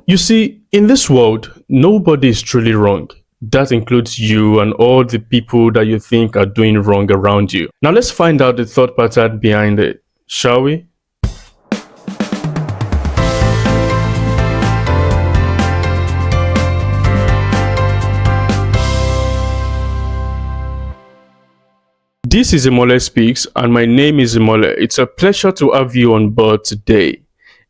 You see, in this world, nobody is truly wrong. That includes you and all the people that you think are doing wrong around you. Now let's find out the thought pattern behind it, shall we? This is Imole Speaks, and my name is Imole. It's a pleasure to have you on board today.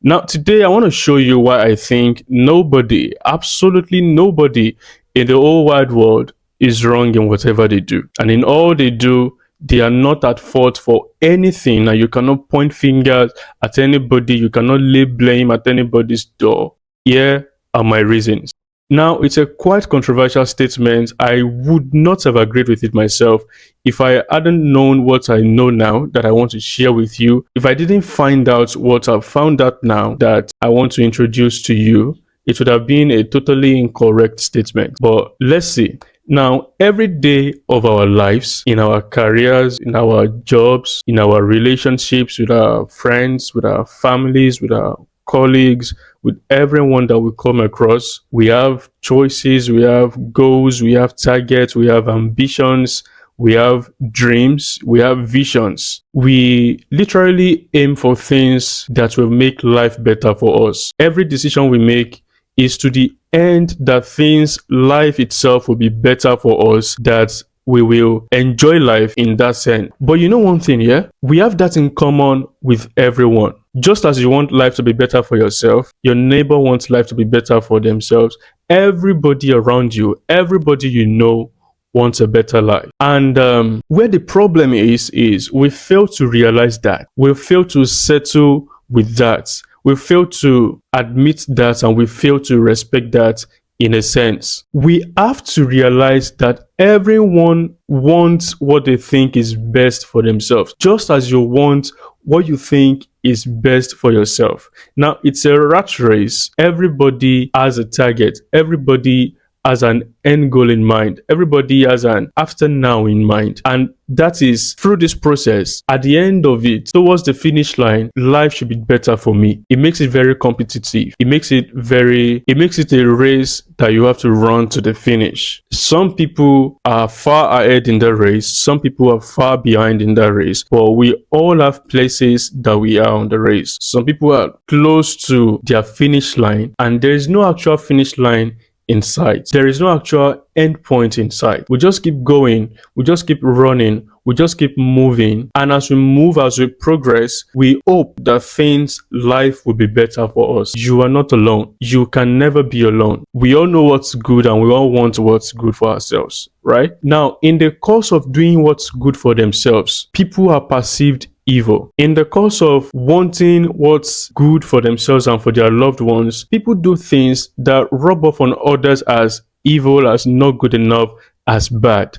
Now, today I want to show you why I think nobody, absolutely nobody in the whole wide world is wrong in whatever they do. And in all they do, they are not at fault for anything. Now, you cannot point fingers at anybody, you cannot lay blame at anybody's door. Here are my reasons. Now, it's a quite controversial statement. I would not have agreed with it myself if I hadn't known what I know now that I want to share with you. If I didn't find out what I've found out now that I want to introduce to you, it would have been a totally incorrect statement. But let's see. Now, every day of our lives, in our careers, in our jobs, in our relationships with our friends, with our families, with our colleagues, with everyone that we come across, we have choices, we have goals, we have targets, we have ambitions, we have dreams, we have visions. We literally aim for things that will make life better for us. Every decision we make is to the end that life itself will be better for us, that we will enjoy life in that sense. But you know one thing, yeah? We have that in common with everyone. Just as you want life to be better for yourself, your neighbor wants life to be better for themselves. Everybody around you, everybody you know wants a better life. And where the problem is we fail to realize that. We fail to settle with that. We fail to admit that, and we fail to respect that. In a sense, we have to realize that everyone wants what they think is best for themselves, just as you want what you think is best for yourself. Now, it's a rat race. Everybody has a target. Everybody has an end goal in mind. Everybody has an after now in mind. And that is through this process, at the end of it, towards the finish line, life should be better for me. It makes it very competitive. It makes it a race that you have to run to the finish. Some people are far ahead in the race. Some people are far behind in the race. But we all have places that we are on the race. Some people are close to their finish line, and there is no actual finish line in sight. There is no actual end point in sight. We just keep going, we just keep running, we just keep moving. And as we move, as we progress, we hope that life will be better for us. You are not alone. You can never be alone. We all know what's good and we all want what's good for ourselves, right? Now, in the course of doing what's good for themselves, people are perceived evil. In the course of wanting what's good for themselves and for their loved ones, people do things that rub off on others as evil, as not good enough, as bad.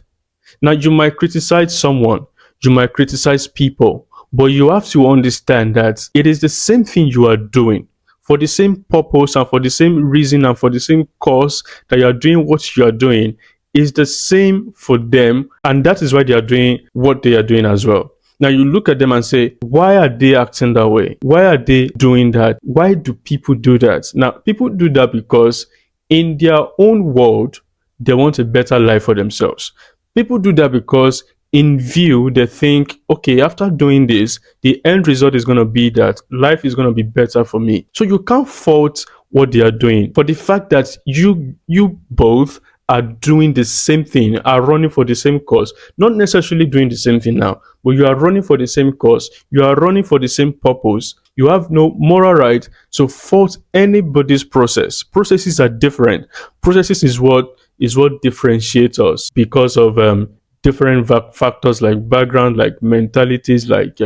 Now, you might criticize someone, you might criticize people, but you have to understand that it is the same thing you are doing for the same purpose and for the same reason and for the same cause that you are doing what you are doing is the same for them, and that is why they are doing what they are doing as well. Now you look at them and say, why are they acting that way? Why are they doing that? Why do people do that? Now, people do that because in their own world, they want a better life for themselves. People do that because in view, they think, okay, after doing this, the end result is going to be that life is going to be better for me. So you can't fault what they are doing for the fact that you both are doing the same thing, are running for the same cause, not necessarily doing the same thing now, but you are running for the same cause, you are running for the same purpose. You have no moral right to fault anybody's process. Processes are different. Processes is what differentiates us because of different factors like background, like mentalities, like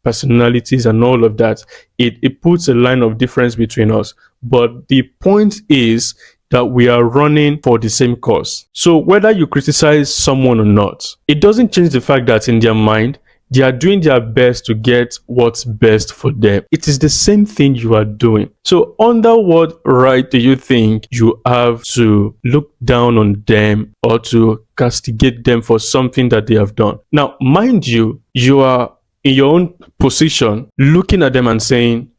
personalities, and all of that. It puts a line of difference between us. But the point is that we are running for the same cause. So whether you criticize someone or not, it doesn't change the fact that in their mind, they are doing their best to get what's best for them. It is the same thing you are doing. So under what right do you think you have to look down on them or to castigate them for something that they have done? Now, mind you, you are in your own position looking at them and saying,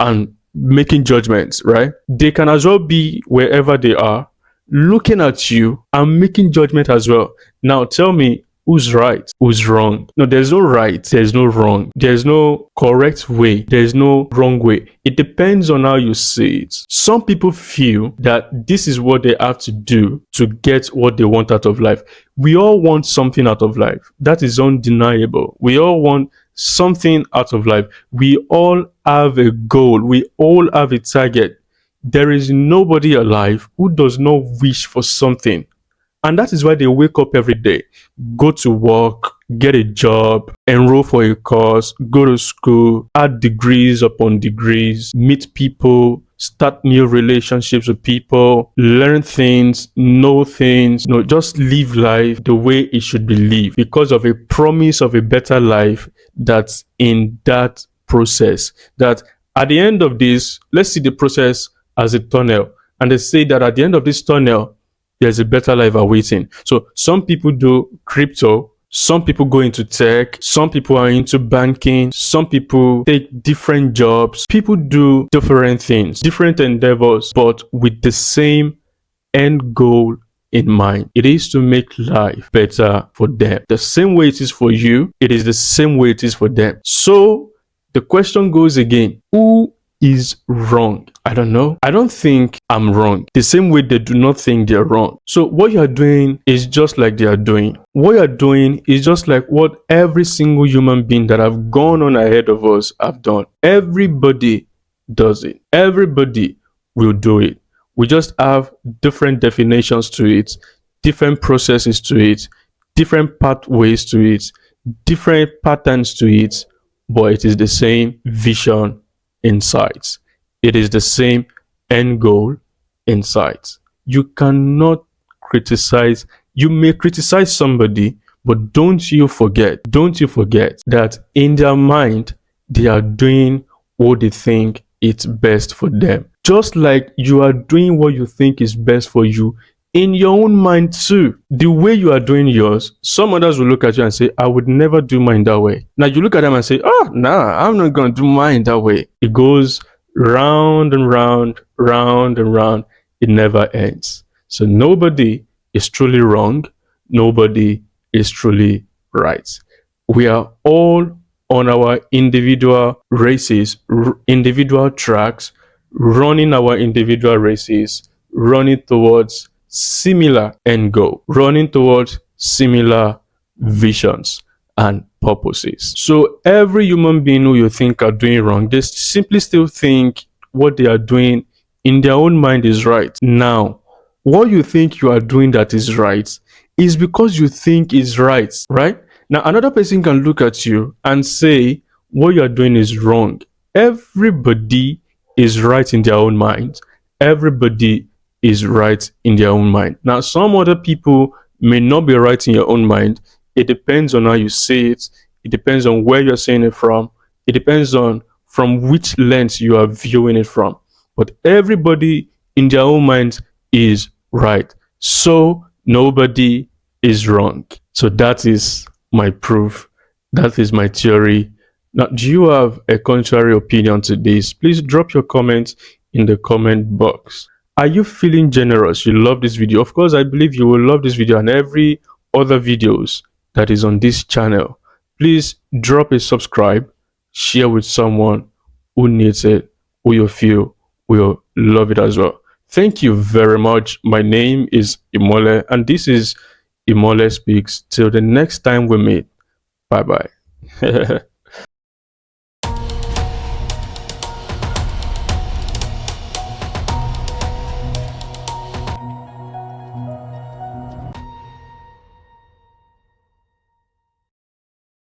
and making judgments, right? They can as well be wherever they are, looking at you and making judgment as well. Now tell me, who's right, who's wrong? No, there's no right, there's no wrong, there's no correct way, there's no wrong way. It depends on how you see it. Some people feel that this is what they have to do to get what they want out of life. We all want something out of life. That is undeniable. We all want something out of life. We all have a goal. We all have a target. There is nobody alive who does not wish for something. And that is why they wake up every day, go to work, get a job, enroll for a course, go to school, add degrees upon degrees, meet people, start new relationships with people, learn things, know things, just live life the way it should be lived because of a promise of a better life that's in that process. That at the end of this, let's see the process as a tunnel. And they say that at the end of this tunnel, there's a better life awaiting. So some people do crypto, some people go into tech, some people are into banking, some people take different jobs. People do different things, different endeavors, but with the same end goal in mind. It is to make life better for them. The same way it is for you, it is the same way it is for them. So the question goes again, who is wrong? I don't know. I don't think I'm wrong. The same way they do not think they're wrong. So what you're doing is just like they are doing. What you're doing is just like what every single human being that have gone on ahead of us have done. Everybody does it. Everybody will do it. We just have different definitions to it, different processes to it, different pathways to it, different patterns to it, but it is the same vision in sight. It is the same end goal in sight. You cannot criticize. You may criticize somebody, but don't you forget that in their mind, they are doing what they think is best for them. Just like you are doing what you think is best for you in your own mind too. The way you are doing yours, some others will look at you and say, I would never do mine that way. Now you look at them and say, oh, nah, I'm not going to do mine that way. It goes round and round, round and round. It never ends. So nobody is truly wrong. Nobody is truly right. We are all on our individual races, individual tracks, running our individual races, running towards similar end goal, running towards similar visions and purposes. So every human being who you think are doing wrong, they simply still think what they are doing in their own mind is right. Now, what you think you are doing that is right is because you think is right, right? Now, another person can look at you and say what you are doing is wrong. Everybody is right in their own mind. Everybody is right in their own mind. Now, some other people may not be right in your own mind. It depends on how you see it. It depends on where you're seeing it from. It depends on from which lens you are viewing it from. But everybody in their own mind is right. So nobody is wrong. So that is my proof. That is my theory. Now, do you have a contrary opinion to this? Please drop your comments in the comment box. Are you feeling generous? You love this video? Of course, I believe you will love this video and every other videos that is on this channel. Please drop a subscribe, share with someone who needs it, who you feel will love it as well. Thank you very much. My name is Imole and this is Imole Speaks. Till the next time we meet. Bye bye.